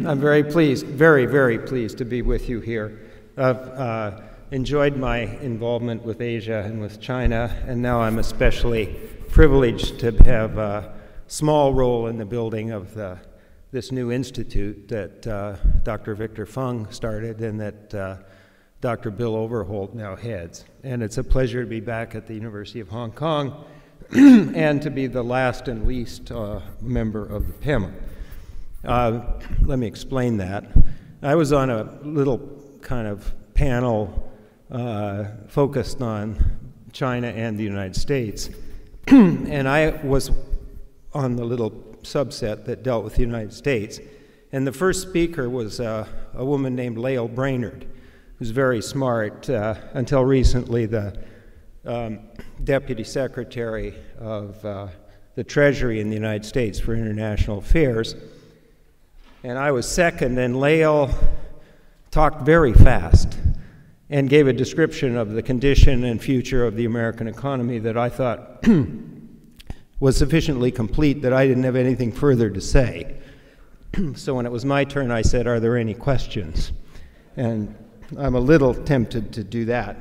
I'm very pleased, very pleased to be with you here. I've enjoyed my involvement with Asia and with China, and now I'm especially privileged to have a small role in the building of this new institute that Dr. Victor Fung started and that Dr. Bill Overholt now heads. And it's a pleasure to be back at the University of Hong Kong and to be the last and least member of the PEMA. Let me explain that. I was on a little kind of panel focused on China and the United States, and I was on the little subset that dealt with the United States. And the first speaker was a woman named Lael Brainerd, who's very smart, until recently the Deputy Secretary of the Treasury in the United States for International Affairs. And I was second, and Lael talked very fast and gave a description of the condition and future of the American economy that I thought was sufficiently complete that I didn't have anything further to say. So when it was my turn, I said, "Are there any questions?" And I'm a little tempted to do that,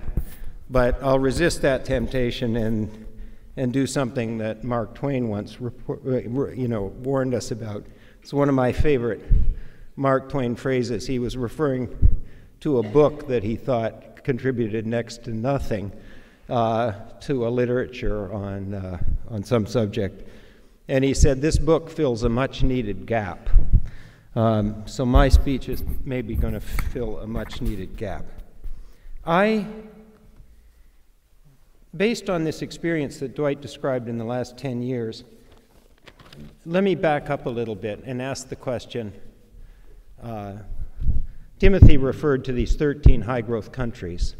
but I'll resist that temptation and do something that Mark Twain once warned us about. It's one of my favorite Mark Twain phrases. He was referring to a book that he thought contributed next to nothing to a literature on some subject. And he said, "This book fills a much-needed gap." So my speech is maybe going to fill a much-needed gap. Based on this experience that Dwight described in the last 10 years, let me back up a little bit and ask the question. Timothy referred to these 13 high-growth countries.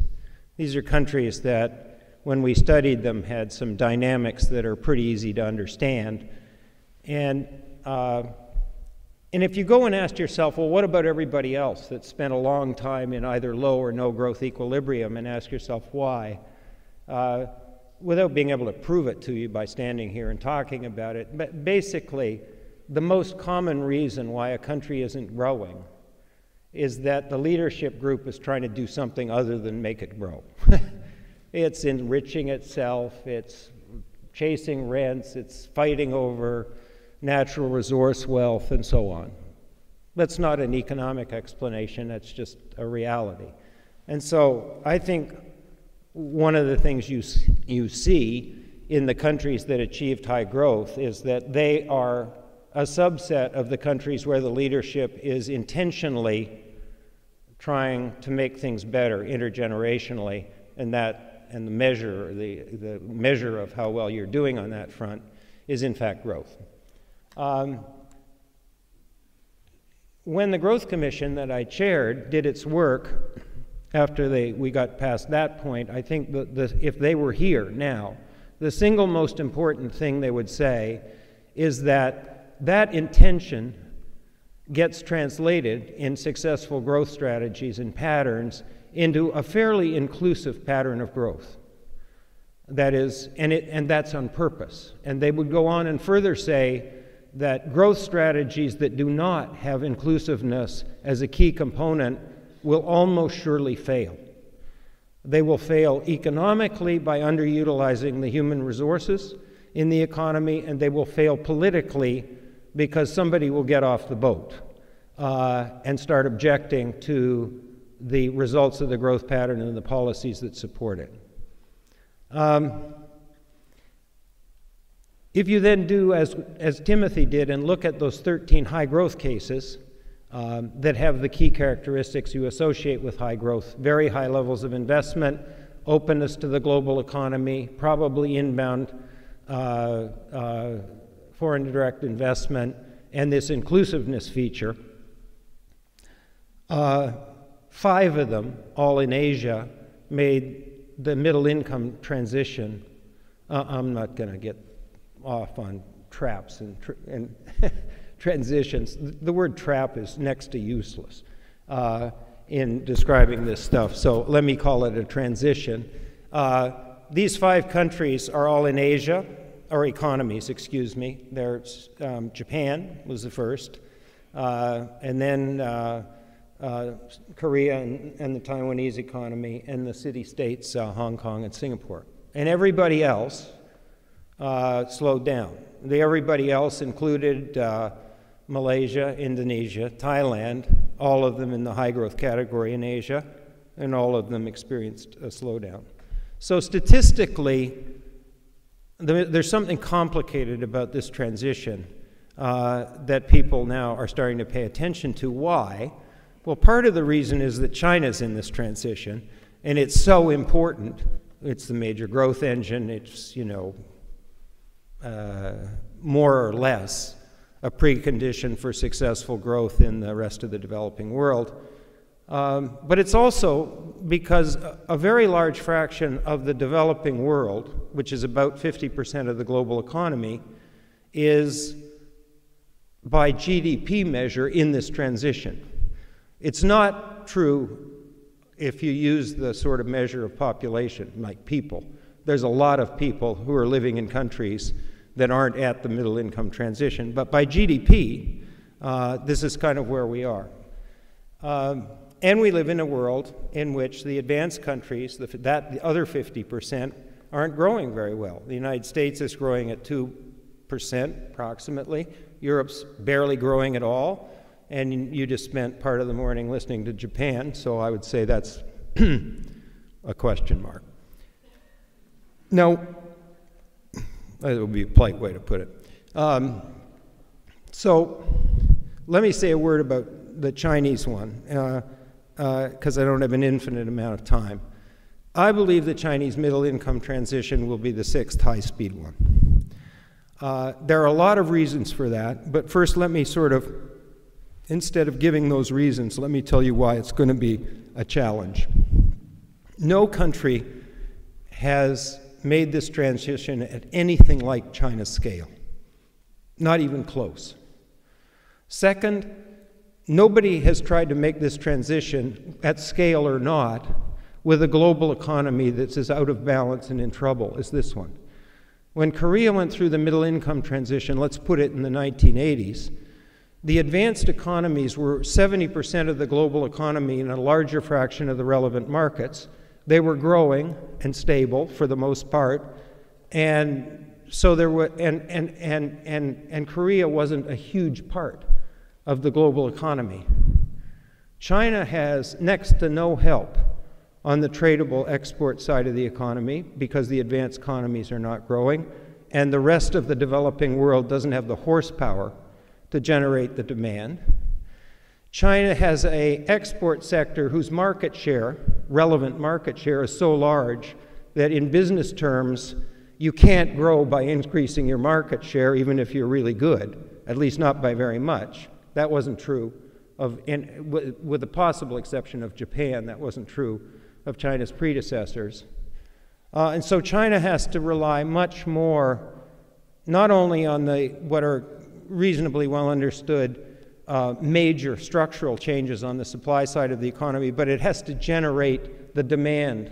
These are countries that, when we studied them, had some dynamics that are pretty easy to understand. And if you go and ask yourself, well, what about everybody else that spent a long time in either low or no growth equilibrium, and ask yourself why, without being able to prove it to you by standing here and talking about it, but basically, the most common reason why a country isn't growing is that the leadership group is trying to do something other than make it grow. It's enriching itself, it's chasing rents, it's fighting over natural resource wealth, and so on. That's not an economic explanation, that's just a reality. And so I think one of the things you see in the countries that achieved high growth is that they are a subset of the countries where the leadership is intentionally trying to make things better intergenerationally, and the measure of how well you're doing on that front is in fact growth. When the Growth Commission that I chaired did its work, after we got past that point, I think if they were here now, the single most important thing they would say is that intention gets translated in successful growth strategies and patterns into a fairly inclusive pattern of growth. That is, and that's on purpose. And they would go on and further say that growth strategies that do not have inclusiveness as a key component will almost surely fail. They will fail economically by underutilizing the human resources in the economy, and they will fail politically because somebody will get off the boat and start objecting to the results of the growth pattern and the policies that support it. If you then do as Timothy did and look at those 13 high growth cases that have the key characteristics you associate with high growth, very high levels of investment, openness to the global economy, probably inbound foreign direct investment, and this inclusiveness feature. 5 of them, all in Asia, made the middle income transition. I'm not going to get off on traps and transitions. The word trap is next to useless in describing this stuff, so let me call it a transition. These 5 countries are all in Asia, or economies, excuse me. There's Japan was the first, and then Korea and the Taiwanese economy, and the city-states, Hong Kong and Singapore. And everybody else slowed down. Everybody else included Malaysia, Indonesia, Thailand, all of them in the high-growth category in Asia, and all of them experienced a slowdown. So statistically, there's something complicated about this transition that people now are starting to pay attention to. Why? Well, part of the reason is that China's in this transition, and it's so important. It's the major growth engine. It's, more or less a precondition for successful growth in the rest of the developing world. But it's also because a very large fraction of the developing world, which is about 50% of the global economy, is by GDP measure in this transition. It's not true if you use the sort of measure of population, like people. There's a lot of people who are living in countries that aren't at the middle income transition. But by GDP, this is kind of where we are. And we live in a world in which the advanced countries, the other 50%, aren't growing very well. The United States is growing at 2% approximately. Europe's barely growing at all. And you just spent part of the morning listening to Japan, so I would say that's a question mark. Now, that would be a polite way to put it. So let me say a word about the Chinese one, because I don't have an infinite amount of time. I believe the Chinese middle income transition will be the 6th high-speed one. There are a lot of reasons for that, but first let me instead of giving those reasons, let me tell you why it's going to be a challenge. No country has made this transition at anything like China's scale, not even close. Second, nobody has tried to make this transition, at scale or not, with a global economy that's as out of balance and in trouble as this one. When Korea went through the middle income transition, let's put it in the 1980s, the advanced economies were 70% of the global economy and a larger fraction of the relevant markets. They were growing and stable for the most part, and so there were, and Korea wasn't a huge part of the global economy. China has next to no help on the tradable export side of the economy because the advanced economies are not growing, and the rest of the developing world doesn't have the horsepower to generate the demand. China has an export sector whose market share, relevant market share, is so large that in business terms, you can't grow by increasing your market share even if you're really good, at least not by very much. That wasn't true with the possible exception of Japan, that wasn't true of China's predecessors. And so China has to rely much more, not only on what are reasonably well understood major structural changes on the supply side of the economy, but it has to generate the demand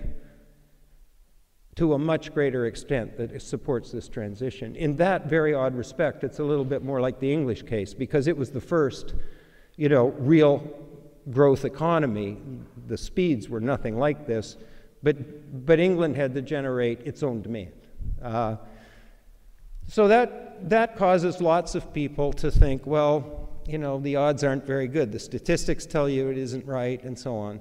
to a much greater extent that it supports this transition. In that very odd respect, it's a little bit more like the English case, because it was the first, real growth economy. The speeds were nothing like this, but England had to generate its own demand. So that causes lots of people to think, well, the odds aren't very good. The statistics tell you it isn't right, and so on.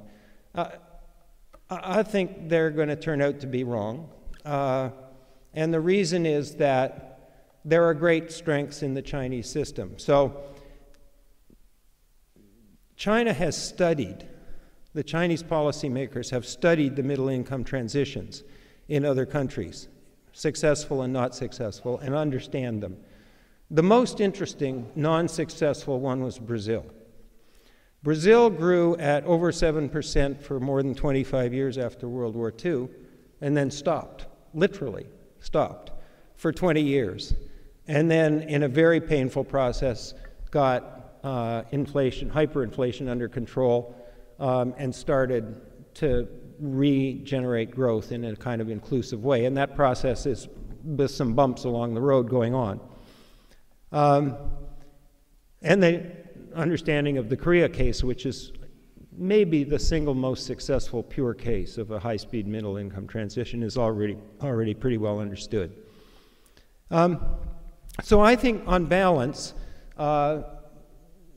I think they're going to turn out to be wrong. And the reason is that there are great strengths in the Chinese system. So China has studied, the Chinese policymakers have studied the middle income transitions in other countries, successful and not successful, and understand them. The most interesting non-successful one was Brazil. Brazil grew at over 7% for more than 25 years after World War II, and then stopped, literally stopped, for 20 years. And then, in a very painful process, got inflation, hyperinflation under control, and started to regenerate growth in a kind of inclusive way. And that process is with some bumps along the road going on. And understanding of the Korea case, which is maybe the single most successful pure case of a high-speed middle-income transition, is already pretty well understood. So I think, on balance,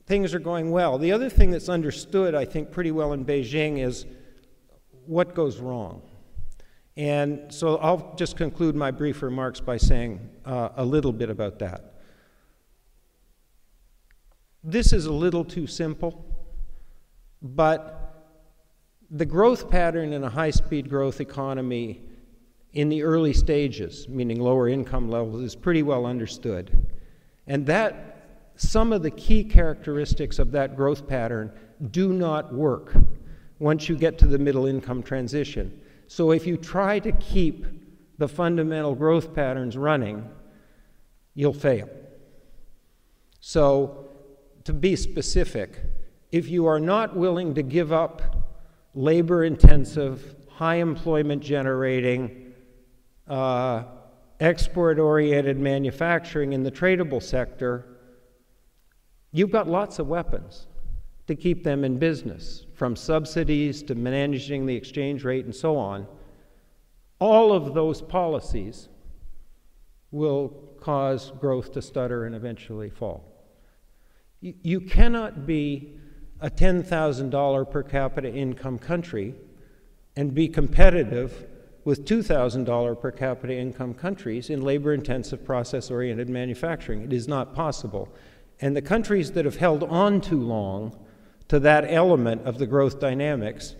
things are going well. The other thing that's understood, I think, pretty well in Beijing is what goes wrong. And so I'll just conclude my brief remarks by saying a little bit about that. This is a little too simple, but the growth pattern in a high-speed growth economy in the early stages, meaning lower income levels, is pretty well understood. And that some of the key characteristics of that growth pattern do not work once you get to the middle income transition. So if you try to keep the fundamental growth patterns running, you'll fail. So to be specific, if you are not willing to give up labor-intensive, high employment generating, export-oriented manufacturing in the tradable sector, you've got lots of weapons to keep them in business, from subsidies to managing the exchange rate and so on. All of those policies will cause growth to stutter and eventually fall. You cannot be a $10,000 per capita income country and be competitive with $2,000 per capita income countries in labor-intensive, process-oriented manufacturing. It is not possible. And the countries that have held on too long to that element of the growth dynamics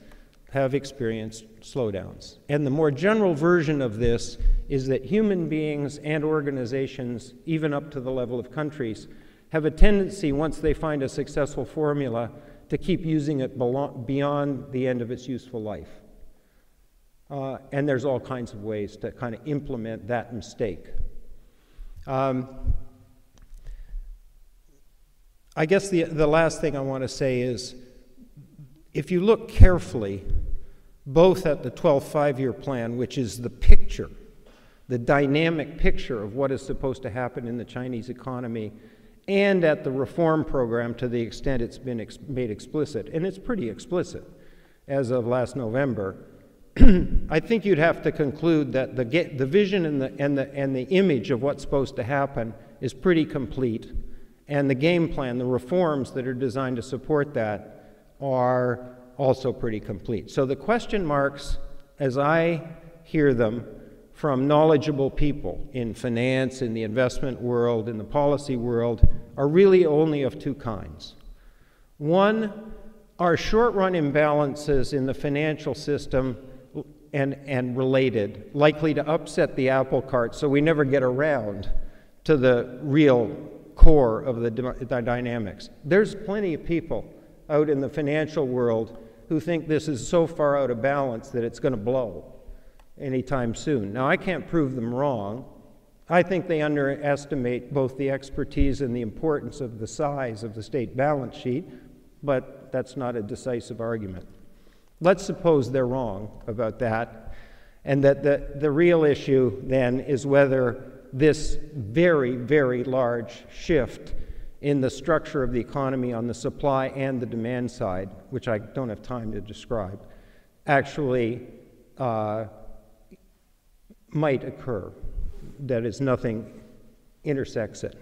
have experienced slowdowns. And the more general version of this is that human beings and organizations, even up to the level of countries, have a tendency, once they find a successful formula, to keep using it beyond the end of its useful life. And there's all kinds of ways to kind of implement that mistake. I guess the last thing I want to say is, if you look carefully, both at the 12th five-year plan, which is the picture, the dynamic picture of what is supposed to happen in the Chinese economy, and at the reform program to the extent it's been made explicit, and it's pretty explicit as of last November, I think you'd have to conclude that the vision and the image of what's supposed to happen is pretty complete, and the game plan, the reforms that are designed to support that, are also pretty complete. So the question marks, as I hear them from knowledgeable people in finance, in the investment world, in the policy world, are really only of two kinds. One are short-run imbalances in the financial system and related, likely to upset the apple cart so we never get around to the real core of the dynamics. There's plenty of people out in the financial world who think this is so far out of balance that it's going to blow anytime soon. Now, I can't prove them wrong. I think they underestimate both the expertise and the importance of the size of the state balance sheet, but that's not a decisive argument. Let's suppose they're wrong about that, and that the real issue then is whether this very, very large shift in the structure of the economy on the supply and the demand side, which I don't have time to describe, actually might occur. That is, nothing intersects it.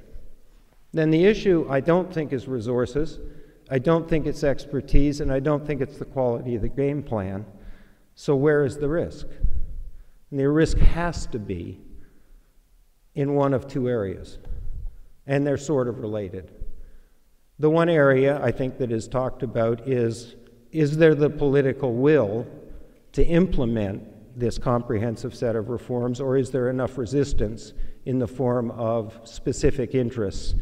Then the issue, I don't think, is resources. I don't think it's expertise, and I don't think it's the quality of the game plan. So where is the risk? And the risk has to be in one of two areas, and they're sort of related. The one area I think that is talked about is there the political will to implement this comprehensive set of reforms, or is there enough resistance in the form of specific interests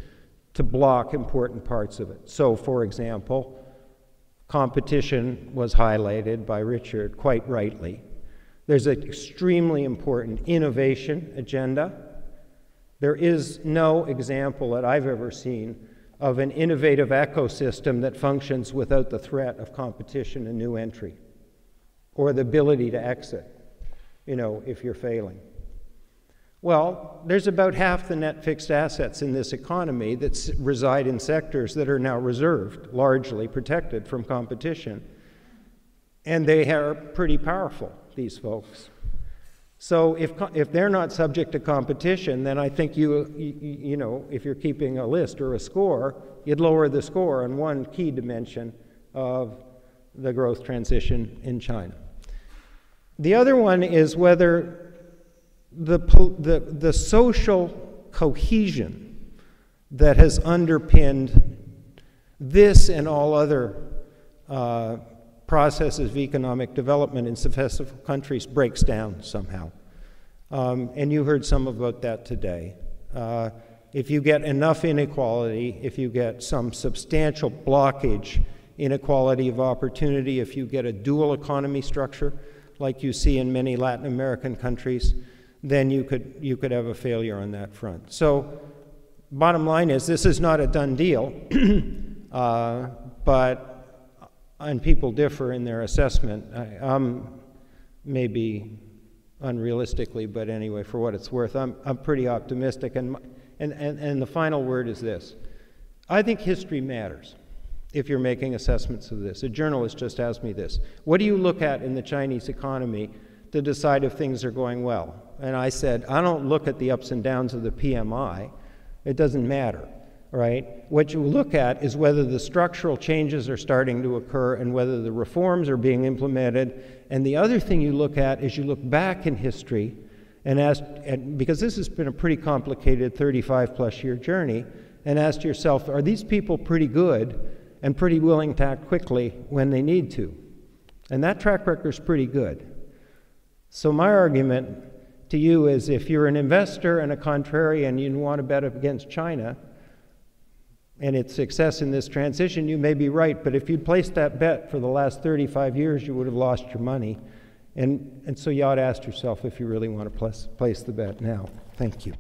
to block important parts of it? So, for example, competition was highlighted by Richard quite rightly. There's an extremely important innovation agenda. There is no example that I've ever seen of an innovative ecosystem that functions without the threat of competition and new entry, or the ability to exit, if you're failing. Well, there's about half the net fixed assets in this economy that reside in sectors that are now reserved, largely protected from competition. And they are pretty powerful, these folks. So if they're not subject to competition, then I think you know, if you're keeping a list or a score, you'd lower the score on one key dimension of the growth transition in China. The other one is whether the social cohesion that has underpinned this and all other processes of economic development in successful countries breaks down somehow. And you heard some about that today. If you get enough inequality, if you get some substantial blockage, inequality of opportunity, if you get a dual economy structure, like you see in many Latin American countries, then you could have a failure on that front. So bottom line is, this is not a done deal, and people differ in their assessment. Maybe unrealistically, but anyway, for what it's worth, I'm pretty optimistic. And the final word is this. I think history matters if you're making assessments of this. A journalist just asked me this. What do you look at in the Chinese economy to decide if things are going well? And I said, I don't look at the ups and downs of the PMI. It doesn't matter, right? What you look at is whether the structural changes are starting to occur and whether the reforms are being implemented. And the other thing you look at is you look back in history and ask, because this has been a pretty complicated 35-plus year journey, and ask yourself, are these people pretty good and pretty willing to act quickly when they need to? And that track record is pretty good. So my argument to you is, if you're an investor and a contrarian and you want to bet against China and its success in this transition, you may be right, but if you'd placed that bet for the last 35 years, you would have lost your money. And so you ought to ask yourself if you really want to place the bet now. Thank you.